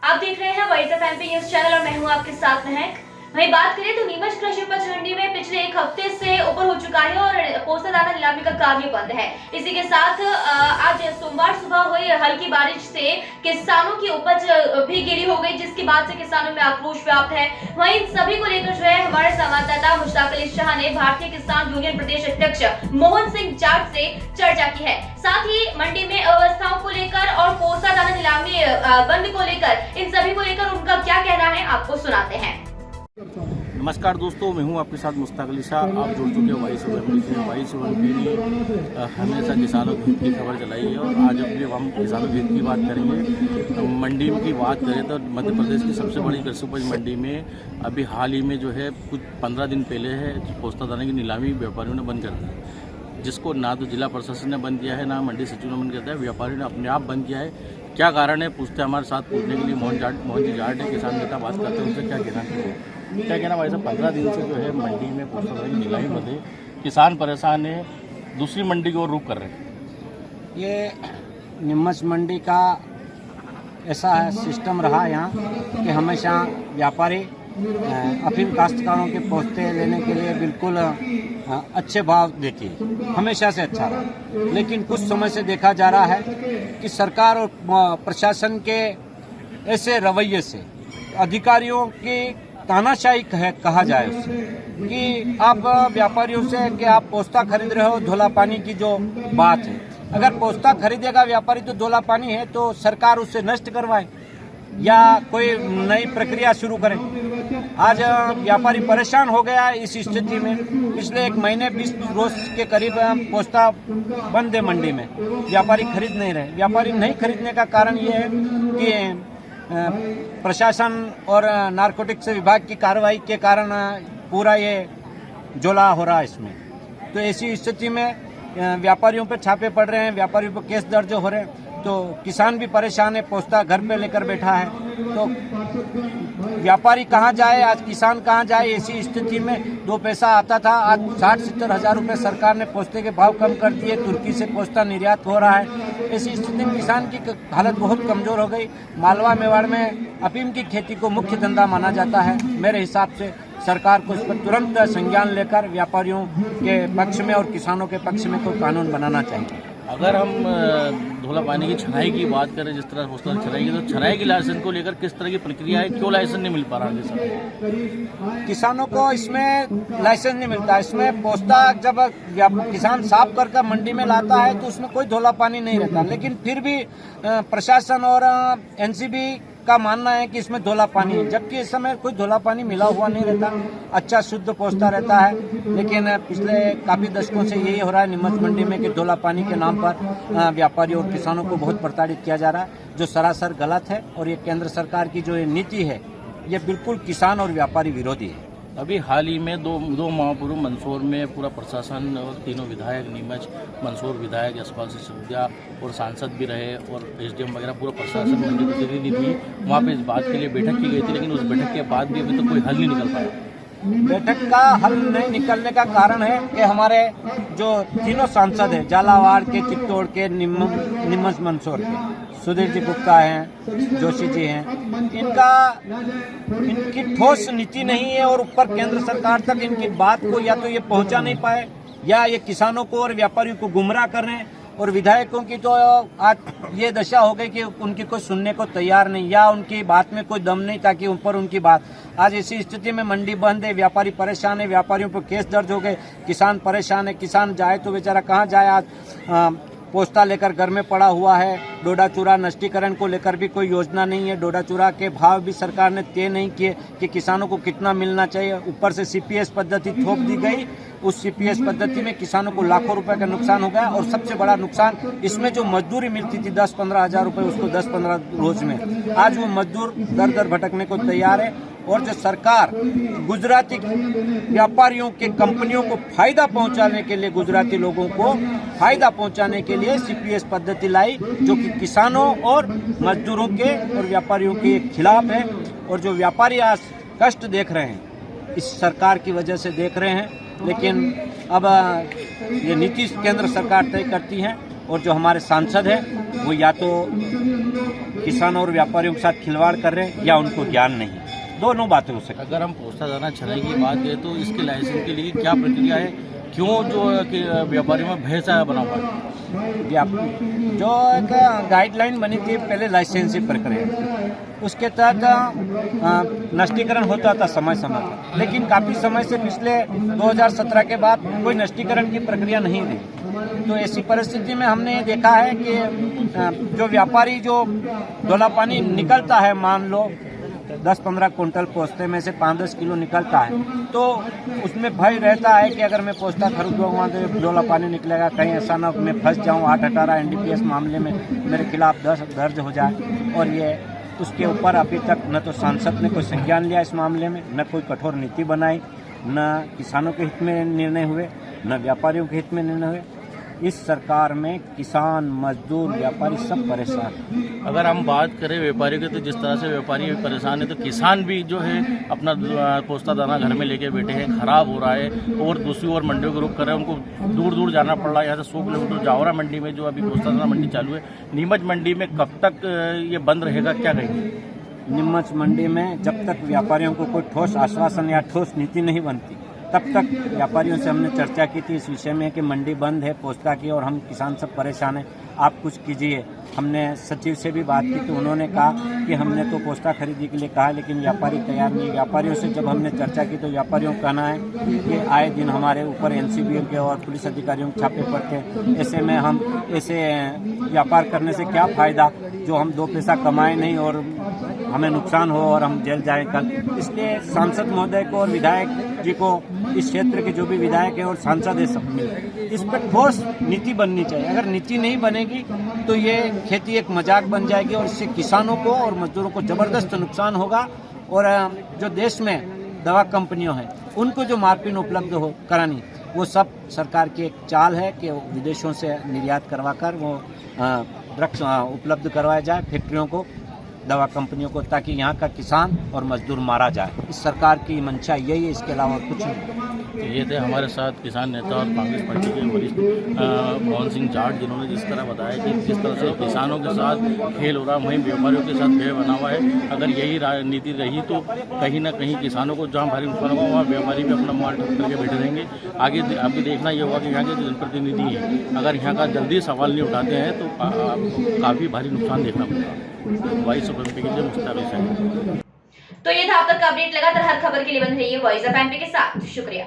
आप देख रहे हैं voice of MP news channel और मैं हूं आपके साथ महक। वहीं बात करें तो नीमच कृषि उपज मंडी में पिछले एक हफ्ते से ऊपर हो चुका है और पोस्ता दाना नीलामी का कार्य बंद है। इसी के साथ आज सोमवार सुबह हुई हल्की बारिश से किसानों की उपज भी गिरी हो गई, जिसके बाद से किसानों में आक्रोश व्याप्त है। वहीं सभी को लेकर जो है हमारे संवाददाता मुश्ताक अली शाह ने भारतीय किसान यूनियन प्रदेश अध्यक्ष मोहन सिंह जाट से चर्चा की है। साथ ही मंडी में अव्यवस्थाओं को लेकर और पोस्ता दाना नीलामी बंद को लेकर इन सभी को लेकर उनका क्या कहना है, आपको सुनाते हैं। नमस्कार दोस्तों, मैं हूं आपके साथ मुश्ताक अली शाह। आप जुड़ चुके हैं वॉइस ऑफ एमपी से। वॉइस ऑफ एमपी ने हमेशा किसानों के हित की खबर चलाई है और आज अपने हम किसानों के हित की बात करेंगे। मंडी की बात करें तो मध्य प्रदेश की सबसे बड़ी कृषि उपज मंडी में अभी हाल ही में जो है कुछ 15 दिन पहले है पोस्ता दाने की नीलामी व्यापारियों ने बंद कर दी, जिसको ना तो जिला प्रशासन ने बंद किया है, ना मंडी सचिव ने बंद किया है, व्यापारियों ने अपने आप बंद किया है। क्या कारण है पूछते हमारे साथ पूछने के लिए मोहन जी जाट है, किसान नेता, बात करते हैं उनसे। क्या कहना भाई साहब, 15 दिन से जो है मंडी में पोस्ता दाने की नीलामी बंद है, किसान परेशान है, दूसरी मंडी की ओर रुख कर रहे हैं। ये नीमच मंडी का ऐसा है सिस्टम रहा यहाँ कि हमेशा व्यापारी अफीम काश्तकारों के पोस्ते लेने के लिए बिल्कुल अच्छे भाव देती है, हमेशा से अच्छा रहा। लेकिन कुछ समय से देखा जा रहा है कि सरकार और प्रशासन के ऐसे रवैये से अधिकारियों की तानाशाही कहा जाए उससे कि आप व्यापारियों से कि आप पोस्ता खरीद रहे हो, धोला पानी की जो बात है, अगर पोस्ता खरीदेगा व्यापारी तो धोला पानी है तो सरकार उससे नष्ट करवाए या कोई नई प्रक्रिया शुरू करे। आज व्यापारी परेशान हो गया है इस स्थिति में। पिछले एक महीने 20 रोज के करीब पोस्ता बंद है मंडी में, व्यापारी खरीद नहीं रहे। व्यापारी नहीं खरीदने का कारण ये है कि प्रशासन और नारकोटिक्स विभाग की कार्रवाई के कारण पूरा ये जोला हो रहा है इसमें। तो ऐसी स्थिति में व्यापारियों पे छापे पड़ रहे हैं, व्यापारियों पर केस दर्ज हो रहे हैं, तो किसान भी परेशान है, पोस्ता घर पे लेकर बैठा है। तो व्यापारी कहाँ जाए, आज किसान कहाँ जाए। ऐसी स्थिति में दो पैसा आता था, आज 60-70 हज़ार रुपये सरकार ने पोस्ते के भाव कम कर दिए, तुर्की से पोस्ता निर्यात हो रहा है। ऐसी स्थिति में किसान की हालत बहुत कमजोर हो गई। मालवा मेवाड़ में अफीम की खेती को मुख्य धंधा माना जाता है। मेरे हिसाब से सरकार को इस पर तुरंत संज्ञान लेकर व्यापारियों के पक्ष में और किसानों के पक्ष में कोई कानून बनाना चाहिए। अगर हम धोला पानी की छनाई की बात करें, जिस तरह पोस्ता छनाई की, तो छनाई के लाइसेंस को लेकर किस तरह की प्रक्रिया है, क्यों लाइसेंस नहीं मिल पा रहा है? किसानों को इसमें लाइसेंस नहीं मिलता। इसमें पोस्ता जब किसान साफ कर मंडी में लाता है तो उसमें कोई धोला पानी नहीं रहता, लेकिन फिर भी प्रशासन और एनसीबी का मानना है कि इसमें धोला पानी है, जबकि इस समय कोई धोला पानी मिला हुआ नहीं रहता। अच्छा शुद्ध पोस्ता रहता है। लेकिन पिछले काफी दशकों से यही हो रहा है नीमच मंडी में कि धोला पानी के नाम पर व्यापारियों और किसानों को बहुत प्रताड़ित किया जा रहा है, जो सरासर गलत है। और ये केंद्र सरकार की जो ये नीति है, ये बिल्कुल किसान और व्यापारी विरोधी है। अभी हाल ही में दो माह पूर्व मंदसौर में पूरा प्रशासन और तीनों विधायक, नीमच मंदसौर विधायक यशपाल सिसोदिया और सांसद भी रहे और एसडीएम वगैरह पूरा प्रशासन मंडी प्रतिनिधि थी, वहाँ पे इस बात के लिए बैठक की गई थी, लेकिन उस बैठक के बाद भी अभी तक कोई हल नहीं निकल पाया। बैठक का हल नहीं निकलने का कारण है कि हमारे जो तीनों सांसद हैं, झालावाड़ के, चित्तौड़ के, नीमच मंदसौर के, सुधीर जी गुप्ता हैं, जोशी जी हैं, इनकी ठोस नीति नहीं है और ऊपर केंद्र सरकार तक इनकी बात को या तो ये पहुंचा नहीं पाए या ये किसानों को और व्यापारियों को गुमराह कर रहे हैं। और विधायकों की तो आज ये दशा हो गई कि उनकी कोई सुनने को तैयार नहीं या उनकी बात में कोई दम नहीं ताकि ऊपर उनकी बात। आज इसी स्थिति में मंडी बंद है, व्यापारी परेशान है, व्यापारियों पर केस दर्ज हो गए, किसान परेशान है। किसान जाए तो बेचारा कहाँ जाए। आज पोस्ता लेकर घर में पड़ा हुआ है। डोडा चूरा नष्टीकरण को लेकर भी कोई योजना नहीं है। डोडा चूरा के भाव भी सरकार ने तय नहीं किए कि किसानों को कितना मिलना चाहिए। ऊपर से सीपीएस पद्धति थोप दी गई। उस सीपीएस पद्धति में किसानों को लाखों रुपए का नुकसान हो गया। और सबसे बड़ा नुकसान इसमें जो मजदूरी मिलती थी 10-15 हज़ार रुपए, उसको 10-15 रोज में आज वो मजदूर दर दर भटकने को तैयार है। और जो सरकार गुजराती व्यापारियों के कंपनियों को फायदा पहुंचाने के लिए, गुजराती लोगों को फायदा पहुंचाने के लिए सीपीएस पद्धति लाई, जो कि किसानों और मजदूरों के और व्यापारियों के खिलाफ है। और जो व्यापारी आज कष्ट देख रहे हैं इस सरकार की वजह से देख रहे हैं। लेकिन अब ये नीति केंद्र सरकार तय करती है और जो हमारे सांसद हैं वो या तो किसानों और व्यापारियों के साथ खिलवाड़ कर रहे हैं या उनको ज्ञान नहीं, दोनों बातें हो सकती हैं। अगर हम पोस्ता दाना छनाई की बात करें तो इसके लाइसेंस के लिए क्या प्रक्रिया है, क्यों जो कि व्यापारियों में भय सा बना हुआ है? जो एक गाइडलाइन बनी थी पहले लाइसेंस की प्रक्रिया, उसके तहत नष्टीकरण होता था समय समय पर, लेकिन काफ़ी समय से पिछले 2017 के बाद कोई नष्टीकरण की प्रक्रिया नहीं रही। तो ऐसी परिस्थिति में हमने ये देखा है कि जो व्यापारी जो डोला पानी निकलता है, मान लो 10-15 कुंटल पोस्ते में से 5-10 किलो निकलता है, तो उसमें भय रहता है कि अगर मैं पोस्ता खरीदूंगा तो डोला पानी निकलेगा, कहीं ऐसा ना मैं फंस जाऊं, 8-18 NDPS मामले में मेरे खिलाफ दर्ज हो जाए। और ये उसके ऊपर अभी तक न तो सांसद ने कोई संज्ञान लिया इस मामले में, न कोई कठोर नीति बनाई, न किसानों के हित में निर्णय हुए, न व्यापारियों के हित में निर्णय हुए। इस सरकार में किसान, मजदूर, व्यापारी सब परेशान हैं। अगर हम बात करें व्यापारी की, तो जिस तरह से व्यापारी परेशान है तो किसान भी जो है अपना पोस्ता दाना घर में लेके बैठे हैं, खराब हो रहा है, और दूसरी ओर मंडियों को रुख कर रहे हैं, उनको दूर दूर जाना पड़ रहा है। यहाँ से 100 किलोमीटर जावरा मंडी में जो अभी पोस्ता दाना मंडी चालू है, नीमच मंडी में कब तक ये बंद रहेगा, क्या कहेंगे? नीमच मंडी में जब तक व्यापारियों को कोई ठोस आश्वासन या ठोस नीति नहीं बनती, तब तक व्यापारियों से हमने चर्चा की थी इस विषय में कि मंडी बंद है पोस्ता की और हम किसान सब परेशान हैं, आप कुछ कीजिए। हमने सचिव से भी बात की तो उन्होंने कहा कि हमने तो पोस्ता खरीदी के लिए कहा, लेकिन व्यापारी तैयार नहीं। व्यापारियों से जब हमने चर्चा की तो व्यापारियों का कहना है कि आए दिन हमारे ऊपर NCBL के और पुलिस अधिकारियों के छापे पड़ते हैं, ऐसे में हम ऐसे व्यापार करने से क्या फ़ायदा, जो हम 2 पैसा कमाए नहीं और हमें नुकसान हो और हम जेल जाए कल। इसलिए सांसद महोदय को और विधायक जी को, इस क्षेत्र के जो भी विधायक है और सांसद है, सब मिल इस पर ठोस नीति बननी चाहिए। अगर नीति नहीं बनेगी तो ये खेती एक मजाक बन जाएगी और इससे किसानों को और मजदूरों को जबरदस्त नुकसान होगा। और जो देश में दवा कंपनियों हैं उनको जो मार्जिन उपलब्ध हो करानी, वो सब सरकार की एक चाल है कि विदेशों से निर्यात करवाकर वो ड्रग्स उपलब्ध करवाया जाए फैक्ट्रियों को, दवा कंपनियों को, ताकि यहाँ का किसान और मजदूर मारा जाए। इस सरकार की मंशा यही है, इसके अलावा कुछ नहीं। तो ये थे हमारे साथ किसान नेता और कांग्रेस पार्टी के वरिष्ठ मोहन सिंह जाट, जिन्होंने जिस तरह बताया कि जिस तरह से किसानों के साथ खेल हो रहा है, वहीं व्यापारियों के साथ भय बना हुआ है। अगर यही नीति रही तो कहीं ना कहीं किसानों को जहाँ भारी नुकसान होगा वहाँ व्यापारी भी अपना माल ठप करके बैठे रहेंगे। आगे अभी देखना ये होगा कि यहाँ के जो जनप्रतिनिधि हैं, अगर यहाँ का जल्दी सवाल नहीं उठाते हैं तो काफ़ी भारी नुकसान देखना पड़ेगा। वॉइस ऑफ एमपी के लिए मुश्ताक अली शाह। तो ये था अब तक का अपडेट। लगातार हर खबर के लिए बंद रहिए वॉइस ऑफ एमपी के साथ। शुक्रिया।